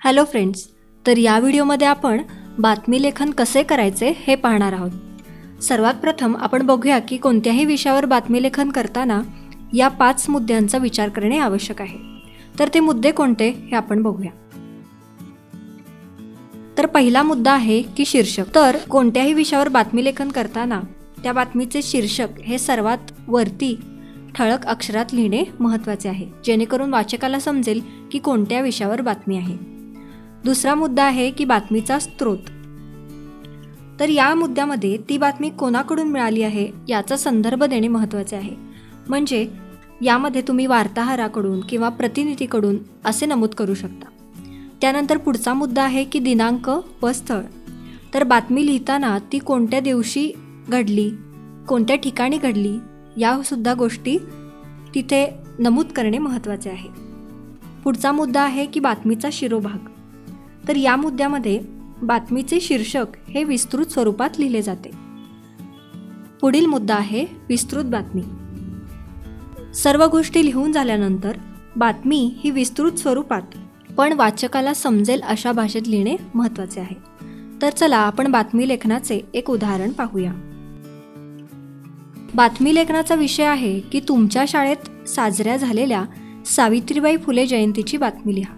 Hello friends, तर या व्हिडिओमध्ये आपण बातमी लेखन कसे करायचे हे पाहणार आहोत. सर्वात प्रथम आपण बघूया की कोणत्याही विषयावर बातमी लेखन करताना या 5 मुद्द्यांचा विचार करणे आवश्यक आहे. तर ते मुद्दे कोणते हे आपण बघूया. तर पहिला मुद्दा आहे की शीर्षक. तर कोणत्याही विषयावर बातमी लेखन करताना त्या बातमीचे शीर्षक हे सर्वात वरती ठळक अक्षरात लिहिणे महत्त्वाचे आहे, जेणेकरून वाचकाला समजेल की कोणत्या विषयावर बातमी आहे. दुसरा मुद्दा आहे की बातमीचा स्रोत. तर या मुद्द्यामध्ये ती बातमी कोणाकडून मिळाली आहे याचा संदर्भ देणे महत्त्वाचे आहे. म्हणजे यामध्ये तुम्ही वार्ताहराकडून किंवा प्रतिनिधीकडून असे नमूद करू शकता. त्यानंतर पुढचा मुद्दा आहे की दिनांक व स्थळ. तर बातमी लिहिताना ती कोणत्या दिवशी घडली, कोणत्या ठिकाणी घडली यासुद्धा गोष्टी तिथे नमूद करणे महत्त्वाचे आहे. पुढचा मुद्दा आहे की बातमीचा शिरोभाग. तर या मुद्द्यामध्ये बातमीचे शीर्षक हे विस्तृत स्वरूपात लिहिले जाते. पुढील मुद्दा आहे विस्तृत बातमी. सर्व गोष्टी लिहून झाल्यानंतर बातमी ही विस्तृत स्वरूपात पण वाचकाला समजेल अशा भाषेत लिहिणे महत्त्वाचे आहे. तर चला आपण बातमी लेखनाचे एक उदाहरण पाहूया. बातमी लेखनाचा विषय आहे की तुमच्या शाळेत साजऱ्या झालेल्या सावित्रीबाई फुले जयंतीची बातमी लिहा.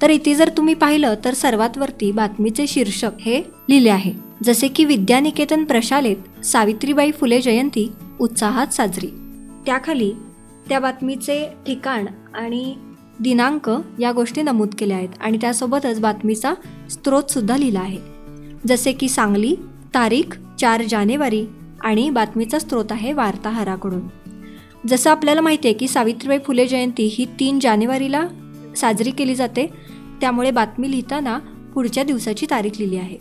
तर इथे जर तुम्ही पाहिलं तर सर्वात वरती बातमीचे शीर्षक हे लिहिले आहे, जसे की विद्यानिकेतन प्रशालेत सावित्रीबाई फुले जयंती उत्साहात साजरी. त्याखाली त्या बातमीचे ठिकाण आणि दिनांक या गोष्टी नमूद केल्या आहेत आणि त्यासोबतच बातमीचा स्रोत सुद्धा लिहिला आहे, जसे की सांगली, तारीख 4 जानेवारी आणि बातमीचा स्रोत आहे वार्ताहराकडून. जसं आपल्याला माहिती आहे की सावित्रीबाई फुले जयंती ही 3 जानेवारीला साजरी केली जाते, त्यामुळे बातमी लिहिताना पुढच्या दिवसाची तारीख लिहिली आहे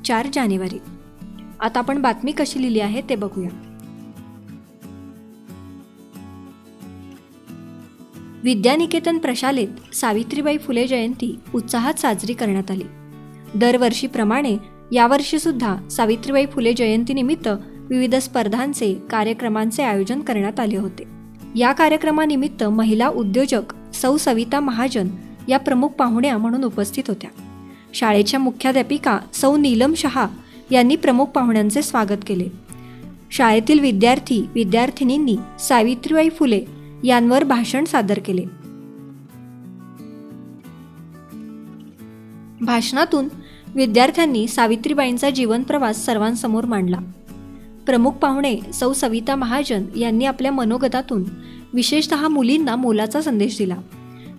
4 जानेवारी. आता आपण बातमी कशी लिहिली आहे ते बघूया. विद्यानिकेतन प्रशालेत सावित्रीबाई फुले जयंती उत्साहात साजरी करण्यात आली. दरवर्षीप्रमाणे यावर्षी सुद्धा सावित्रीबाई फुले जयंतीनिमित्त विविध स्पर्धांचे कार्यक्रमांचे आयोजन करण्यात आले होते. या कार्यक्रमानिमित्त महिला उद्योजक सौ सविता महाजन या प्रमुख पाहुण्या म्हणून उपस्थित होत्या. शाळेच्या मुख्याध्यापिका सौ नीलम शहा यांनी प्रमुख पाहुण्यांचे स्वागत केले. शाळेतील विद्यार्थी विद्यार्थिनींनी सावित्रीबाई फुले यांवर भाषण सादर केले. भाषणातून विद्यार्थ्यांनी सावित्रीबाईंचा जीवन प्रवास सर्वांसमोर मांडला. प्रमुख पाहुणे सौ सविता महाजन यांनी आपल्या मनोगतातून विशेषतः मुलींना मोलाचा संदेश दिला.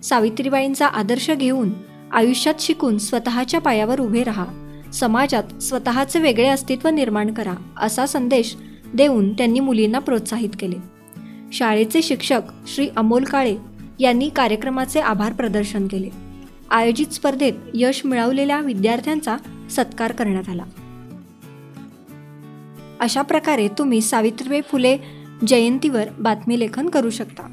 सावित्रीबाईंचा आदर्श घेऊन आयुष्यात शिकून स्वतःच्या पायावर उभे राहा, समाजात स्वतःचे वेगळे अस्तित्व निर्माण करा असा संदेश देऊन त्यांनी मुलींना प्रोत्साहित केले. शाळेचे शिक्षक श्री अमोल काळे यांनी कार्यक्रमाचे आभार प्रदर्शन केले. आयोजित स्पर्धेत यश मिळवलेल्या विद्यार्थ्यांचा सत्कार करण्यात आला. अशा प्रकारे तुम्ही सावित्रीबाई फुले जयंतीवर बातमी लेखन करू शकता.